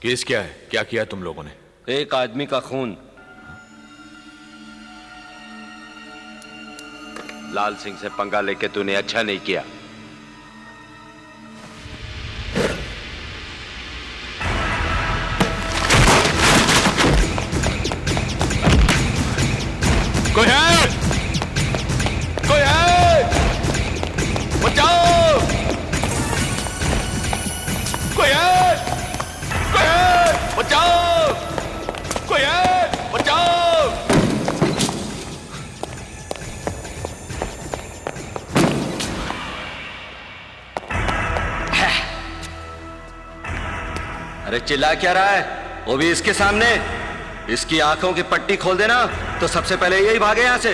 Case क्या है? क्या किया तुम लोगों ने? एक आदमी का खून। लाल सिंह से पंगा लेके तूने अच्छा नहीं किया। कोई है? कोई है? बचाओ! कोई है? कोई है? बचाओ! कोई है? बचाओ! अरे चिल्ला क्या रहा है? वो भी इसके सामने। इसकी आंखों की पट्टी खोल देना तो सबसे पहले यही भागे यहां से।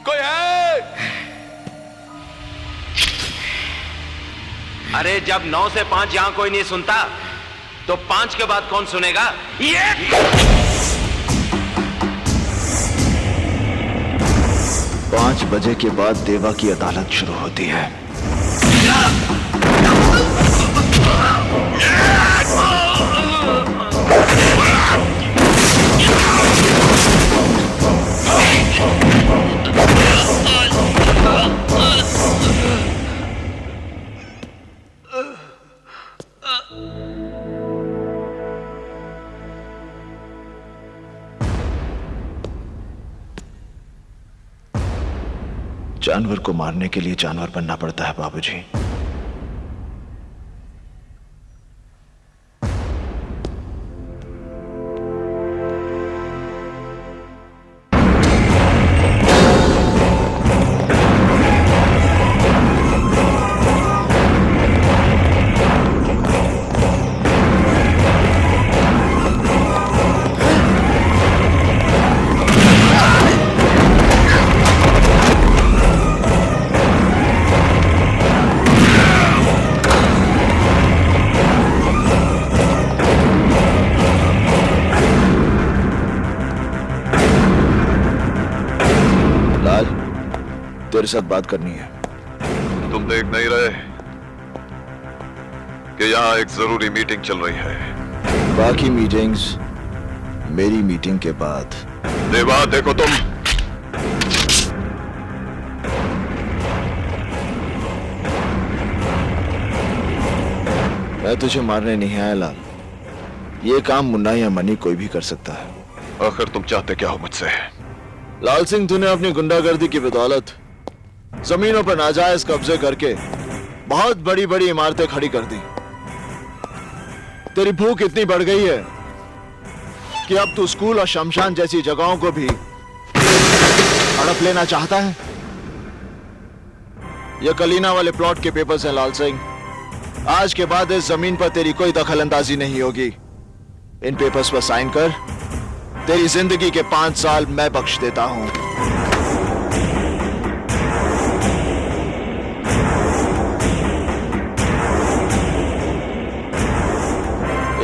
कोई है? अरे जब 9 से 5 यहां कोई नहीं सुनता तो 5 के बाद कौन सुनेगा? ये 5 बजे के बाद देवा की अदालत शुरू होती है। जानवर को मारने के लिए जानवर बनना पड़ता है बाबूजी। तेरे साथ बात करनी है। तुम देख नहीं रहे कि यहाँ एक जरूरी मीटिंग चल रही है? बाकी मीटिंग्स मेरी मीटिंग के बाद। देवा देखो तुम, मैं तुझे मारने नहीं आया लाल। ये काम मुन्ना या मनी कोई भी कर सकता है। आखिर तुम चाहते क्या हो मुझसे? लाल सिंह, तूने अपनी गुंडागर्दी की बदौलत जमीनों पर नाजायज कब्जे करके बहुत बड़ी बड़ी इमारतें खड़ी कर दी। तेरी भूख इतनी बढ़ गई है कि अब तू स्कूल और शमशान जैसी जगहों को भी हड़प लेना चाहता है। ये कलीना वाले प्लॉट के पेपर्स हैं लाल सिंह। आज के बाद इस जमीन पर तेरी कोई दखल अंदाजी नहीं होगी। इन पेपर्स पर साइन कर। तेरी जिंदगी के 5 साल मैं बख्श देता हूं।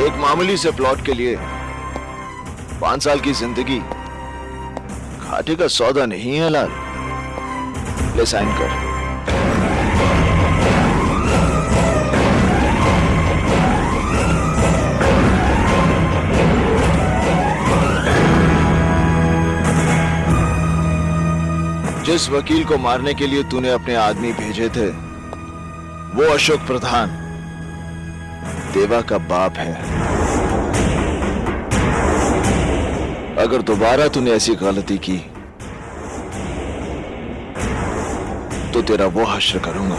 एक मामूली से प्लॉट के लिए 5 साल की जिंदगी घाटे का सौदा नहीं है लाल। ले साइन कर। जिस वकील को मारने के लिए तूने अपने आदमी भेजे थे वो अशोक प्रधान देवा का बाप है। अगर दोबारा तूने ऐसी गलती की तो तेरा वो हश्र करूंगा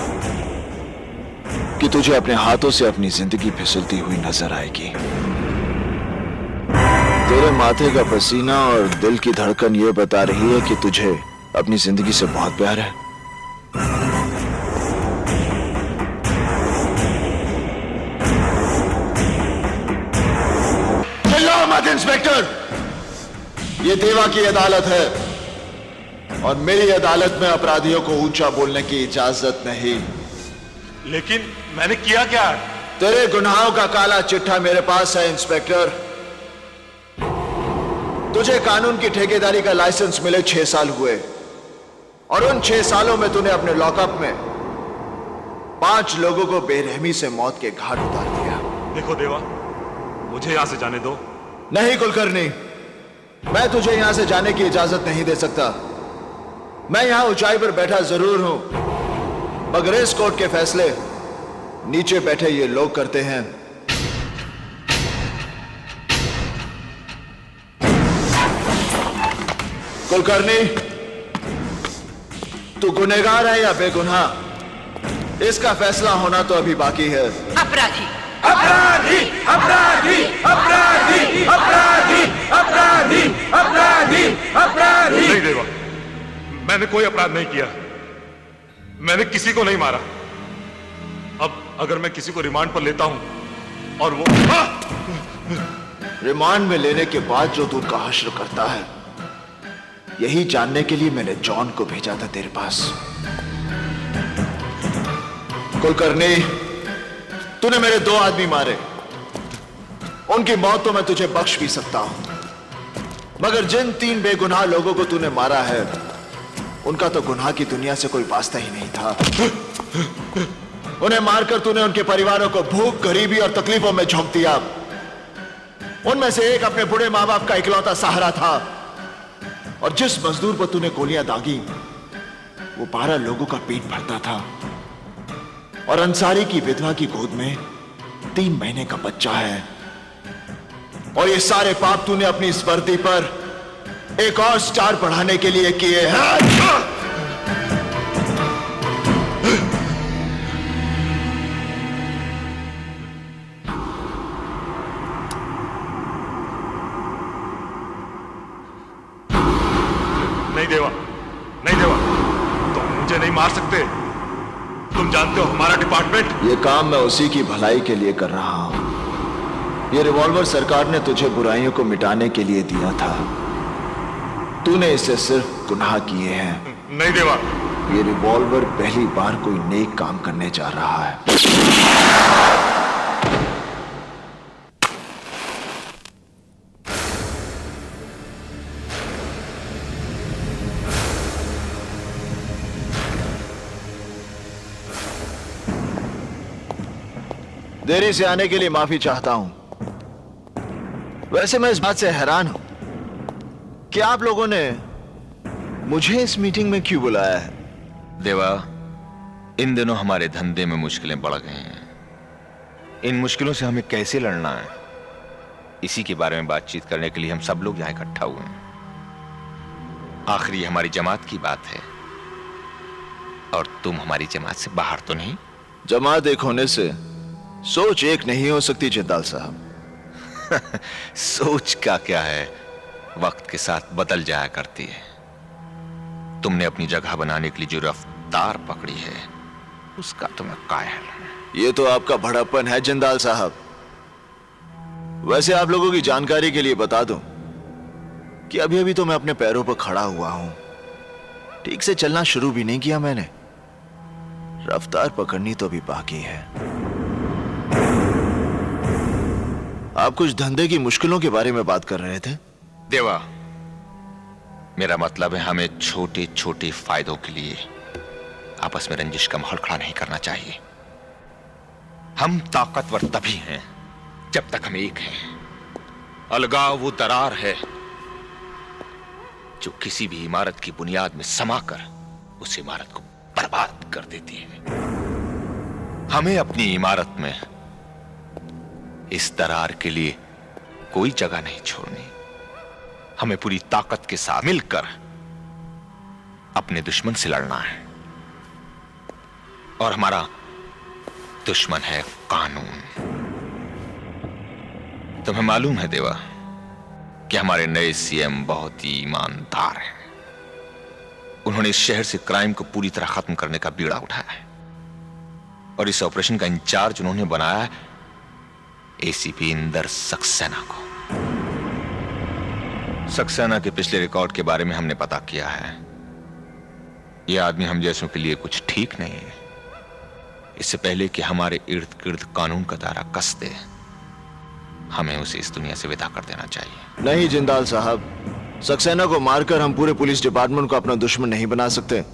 कि तुझे अपने हाथों से अपनी जिंदगी फिसलती हुई नजर आएगी। तेरे माथे का पसीना और दिल की धड़कन ये बता रही है कि तुझे अपनी जिंदगी से बहुत प्यार है। चिल्लाओ मत इंस्पेक्टर, ये देवा की अदालत है और मेरी अदालत में अपराधियों को ऊंचा बोलने की इजाजत नहीं। लेकिन मैंने किया क्या? तेरे गुनाहों का काला चिट्ठा मेरे पास है इंस्पेक्टर। तुझे कानून की ठेकेदारी का लाइसेंस मिले 6 साल हुए और उन 6 सालों में तूने अपने लॉकअप में 5 लोगों को बेरहमी से मौत के घाट उतार दिया। देखो देवा, मुझे यहां से जाने दो। नहीं कुलकर्णी, मैं तुझे यहां से जाने की इजाजत नहीं दे सकता। मैं यहां ऊंचाई पर बैठा जरूर हूं, मगर इस कोर्ट के फैसले नीचे बैठे ये लोग करते हैं। कुलकर्णी, तू गुनहगार है या बेगुनाह, इसका फैसला होना तो अभी बाकी है। अपराधी अपराधी अपराधी अपराधी अपराधी अपराधी अपराधी अपराधी। नहीं देवा, मैंने कोई अपराध नहीं किया। मैंने किसी को नहीं मारा। अब अगर मैं किसी को रिमांड पर लेता हूं और वो रिमांड में लेने के बाद जो तू उनका हश्र करता है, यही जानने के लिए मैंने जॉन को भेजा था तेरे पास। कुलकर्णी, तूने मेरे 2 आदमी मारे, उनकी मौत तो मैं तुझे बख्श भी सकता हूं, मगर जिन 3 बेगुनाह लोगों को तूने मारा है, उनका तो गुनाह की दुनिया से कोई वास्ता ही नहीं था। उन्हें मारकर तूने उनके परिवारों को भूख, गरीबी और तकलीफों में झोंक दिया। उनमें से एक अपने बूढ़े मां बाप का इकलौता सहारा था, और जिस मजदूर पर तूने गोलियां दागी, वो 12 लोगों का पेट भरता था, और अंसारी की विधवा की गोद में 3 महीने का बच्चा है। और ये सारे पाप तूने अपनी इस वर्दी पर एक और स्टार बढ़ाने के लिए किए हैं। नहीं देवा, नहीं देवा, तुम मुझे नहीं मार सकते। तुम जानते हो हमारा डिपार्टमेंट। ये काम मैं उसी की भलाई के लिए कर रहा हूं। ये रिवॉल्वर सरकार ने तुझे बुराइयों को मिटाने के लिए दिया था। तूने इससे सिर्फ गुनाह किए हैं। नहीं देवा, ये रिवॉल्वर पहली बार कोई नेक काम करने जा रहा है। देरी से आने के लिए माफी चाहता हूं। वैसे मैं इस बात से हैरान हूं कि आप लोगों ने मुझे इस मीटिंग में क्यों बुलाया है। देवा, इन दिनों हमारे धंधे में मुश्किलें बढ़ गई हैं। इन मुश्किलों से हमें कैसे लड़ना है, इसी के बारे में बातचीत करने के लिए हम सब लोग यहां इकट्ठा हुए हैं। आखिर ये हमारी जमात की बात है, और तुम हमारी जमात से बाहर तो नहीं। जमात एक होने से सोच एक नहीं हो सकती जिंदाल साहब। सोच का क्या है, वक्त के साथ बदल जाया करती है। तुमने अपनी जगह बनाने के लिए जो रफ्तार पकड़ी है, उसका तो मैं कायल हूं। ये तो आपका बड़प्पन है जिंदाल साहब। वैसे आप लोगों की जानकारी के लिए बता दूं कि अभी अभी तो मैं अपने पैरों पर खड़ा हुआ हूं। ठीक से चलना शुरू भी नहीं किया मैंने। रफ्तार पकड़नी तो अभी बाकी है। आप कुछ धंधे की मुश्किलों के बारे में बात कर रहे थे। देवा, मेरा मतलब है हमें छोटे छोटे फायदों के लिए आपस में रंजिश का माहौल खड़ा नहीं करना चाहिए। हम ताकतवर तभी हैं जब तक हम एक हैं। अलगाव वो दरार है जो किसी भी इमारत की बुनियाद में समाकर उस इमारत को बर्बाद कर देती है। हमें अपनी इमारत में इस दरार के लिए कोई जगह नहीं छोड़नी। हमें पूरी ताकत के साथ मिलकर अपने दुश्मन से लड़ना है, और हमारा दुश्मन है कानून। तुम्हें मालूम है देवा कि हमारे नए सीएम बहुत ही ईमानदार हैं। उन्होंने इस शहर से क्राइम को पूरी तरह खत्म करने का बीड़ा उठाया है, और इस ऑपरेशन का इंचार्ज उन्होंने बनाया है एसीपी इंदर सक्सेना को। सक्सेना के पिछले रिकॉर्ड के बारे में हमने पता किया है। यह आदमी हम जैसों के लिए कुछ ठीक नहीं है। इससे पहले कि हमारे इर्द गिर्द कानून का दायरा कस दे, हमें उसे इस दुनिया से विदा कर देना चाहिए। नहीं जिंदाल साहब, सक्सेना को मारकर हम पूरे पुलिस डिपार्टमेंट को अपना दुश्मन नहीं बना सकते।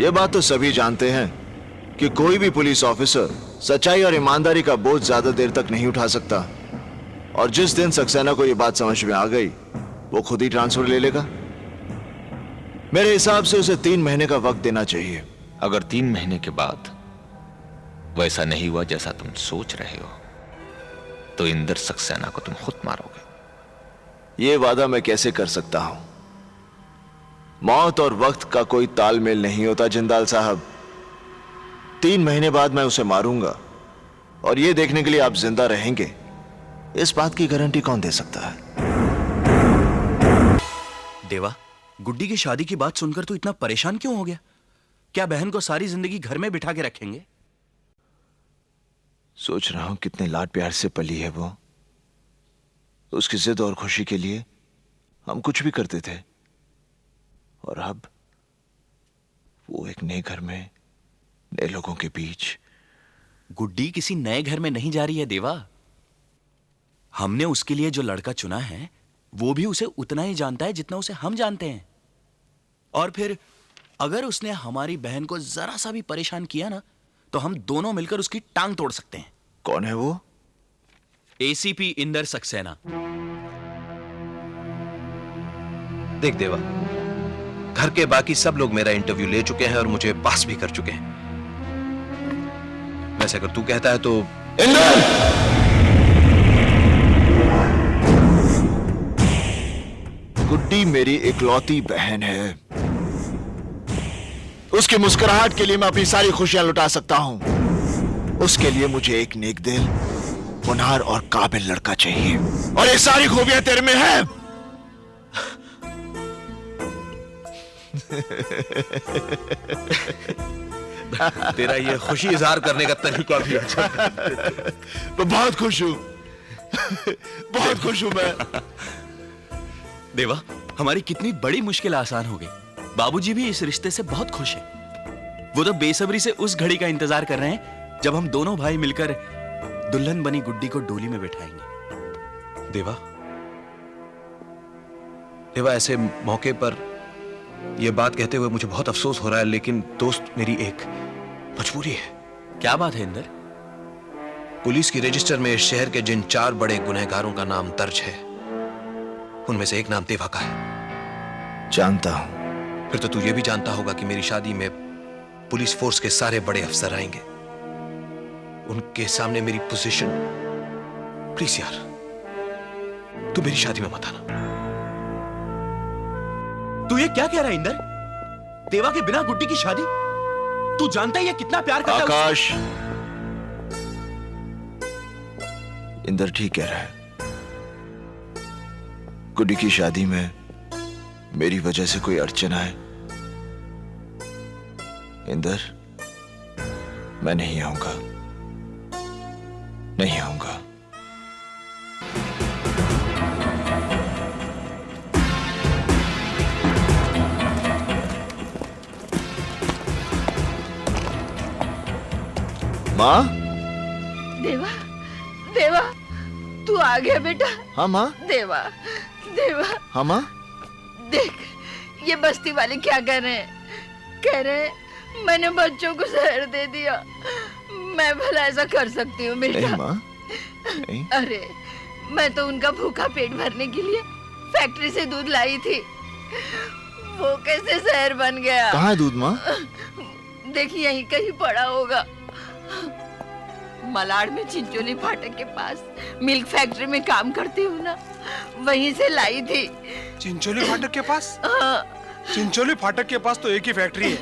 ये बात तो सभी जानते हैं कि कोई भी पुलिस ऑफिसर सच्चाई और ईमानदारी का बोझ ज्यादा देर तक नहीं उठा सकता। और जिस दिन सक्सेना को ये बात समझ में आ गई, वो खुद ही ट्रांसफर ले लेगा। मेरे हिसाब से उसे 3 महीने का वक्त देना चाहिए। अगर 3 महीने के बाद वैसा नहीं हुआ जैसा तुम सोच रहे हो, तो इंदर सक्सेना को तुम खुद मारोगे। ये वादा मैं कैसे कर सकता हूं? मौत और वक्त का कोई तालमेल नहीं होता जिंदाल साहब। 3 महीने बाद मैं उसे मारूंगा, और ये देखने के लिए आप जिंदा रहेंगे, इस बात की गारंटी कौन दे सकता है? देवा, गुड्डी की शादी की बात सुनकर तू इतना परेशान क्यों हो गया? क्या बहन को सारी जिंदगी घर में बिठा के रखेंगे? सोच रहा हूं कितने लाड प्यार से पली है वो। उसकी जिद और खुशी के लिए हम कुछ भी करते थे, और अब वो एक नए घर में नए लोगों के बीच। गुड्डी किसी नए घर में नहीं जा रही है देवा। हमने उसके लिए जो लड़का चुना है, वो भी उसे उतना ही जानता है जितना उसे हम जानते हैं। और फिर अगर उसने हमारी बहन को जरा सा भी परेशान किया ना, तो हम दोनों मिलकर उसकी टांग तोड़ सकते हैं। कौन है वो? एसीपी इंदर सक्सेना। देख देवा, घर के बाकी सब लोग मेरा इंटरव्यू ले चुके हैं और मुझे पास भी कर चुके हैं। वैसे अगर तू कहता है तो। गुड्डी मेरी इकलौती बहन है। उसकी मुस्कुराहट के लिए मैं अपनी सारी खुशियां लुटा सकता हूं। उसके लिए मुझे एक नेक दिल, होनहार और काबिल लड़का चाहिए, और ये सारी खूबियां तेरे में है। तेरा ये खुशी इजहार करने का तरीका भी अच्छा है। मैं बहुत खुश हूं। बहुत खुश हूं मैं। देवा, हमारी कितनी बड़ी मुश्किल आसान हो गई। बाबूजी भी इस रिश्ते से बहुत खुश हैं। वो तो बेसब्री से उस घड़ी का इंतजार कर रहे हैं जब हम दोनों भाई मिलकर दुल्हन बनी गुड्डी को डोली में बैठाएंगे। देवा, देवा, ऐसे मौके पर यह बात कहते हुए मुझे बहुत अफसोस हो रहा है, लेकिन दोस्त, मेरी एक मजबूरी है। क्या बात है इंदर? पुलिस की रजिस्टर में इस शहर के जिन 4 बड़े गुनहगारों का नाम दर्ज है, उनमें से एक नाम देवा का है। जानता हूं। फिर तो तू ये भी जानता होगा कि मेरी शादी में पुलिस फोर्स के सारे बड़े अफसर आएंगे। उनके सामने मेरी पोजीशन, प्लीज यार, तू मेरी शादी में मत आना। तू ये क्या कह रहा है इंदर? देवा के बिना गुड्डी की शादी? तू जानता है ये कितना प्यार करता है आकाश, इंदर ठीक कह रहा है। गुड्डी की शादी में मेरी वजह से कोई अड़चन आए, इंदर, मैं नहीं आऊंगा, नहीं आऊंगा। माँ? देवा, देवा, तू आ गया बेटा। हाँ माँ। देवा, देवा। हाँ माँ। देख, ये बस्ती वाले क्या कह रहे हैं? कह रहे हैं मैंने बच्चों को जहर दे दिया। मैं भला ऐसा कर सकती हूँ बेटा? नहीं माँ, नहीं। अरे, मैं तो उनका भूखा पेट भरने के लिए फैक्ट्री से दूध लाई थी। वो कैसे जहर बन गया? कहाँ है दूध माँ? देखिए, यहीं कहीं पड़ा होगा। मलाड में चिंचोली फाटक के पास मिल्क फैक्ट्री में काम करती हूँ ना, वहीं से लाई थी। चिंचोली फाटक के पास? हाँ। चिंचोली फाटक के पास तो एक ही फैक्ट्री है,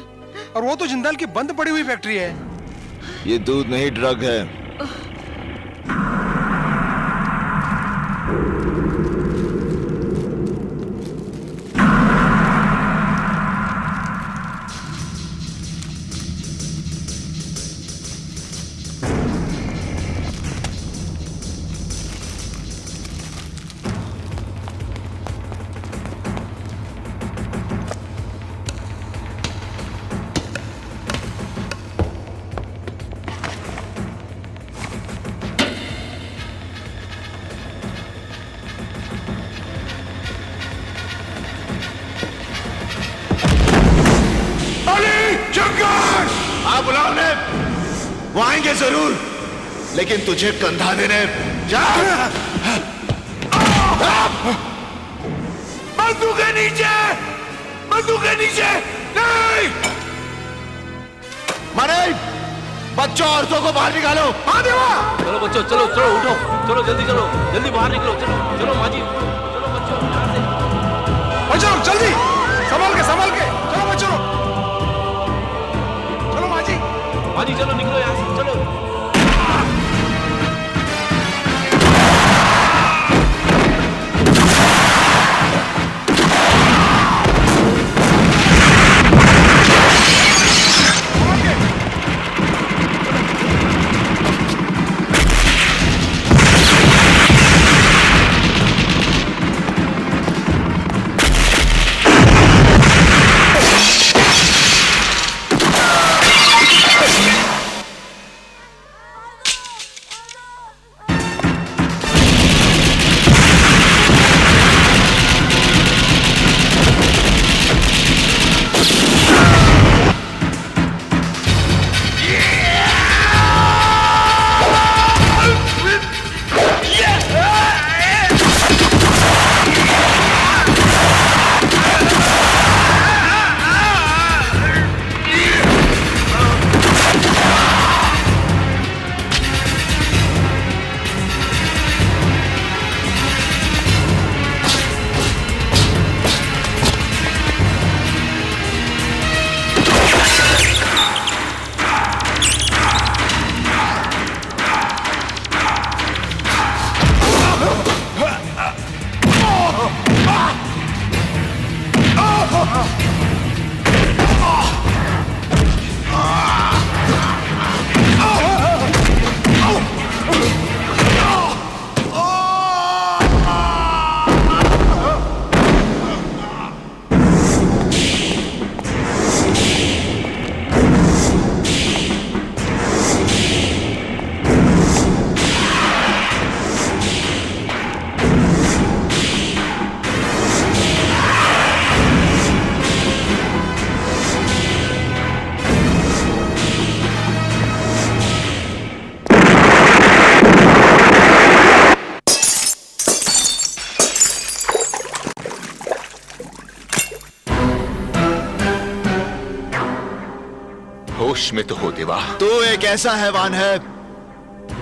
और वो तो जिंदाल की बंद पड़ी हुई फैक्ट्री है। ये दूध नहीं, ड्रग है। वो आएंगे जरूर, लेकिन तुझे कंधा देने जा। बंदूक के नीचे, बंदूक के नीचे नहीं। मारे बच्चों औरतों को बाहर निकालो। हाँ देवा। चलो बच्चों, चलो चलो उठो, चलो जल्दी चलो, जल्दी बाहर निकलो, चलो चलो माजी, चलो बच्चों ध्यान से। बच्चों जल्दी, संभाल के चलो बच्चों, चलो माजी। माजी चलो निकलो यहाँ से, चलो। होश में तो हो देवा। तू एक ऐसा हैवान है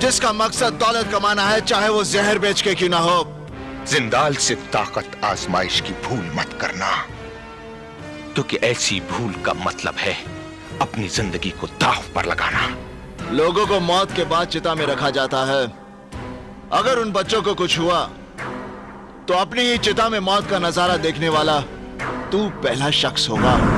जिसका मकसद दौलत कमाना है, चाहे वो जहर बेच के क्यों ना हो। जिंदाल से ताकत आजमाइश की भूल मत करना, क्योंकि ऐसी भूल का मतलब है अपनी जिंदगी को दांव पर लगाना। लोगों को मौत के बाद चिता में रखा जाता है। अगर उन बच्चों को कुछ हुआ तो अपनी ही चिता में मौत का नजारा देखने वाला तू पहला शख्स होगा।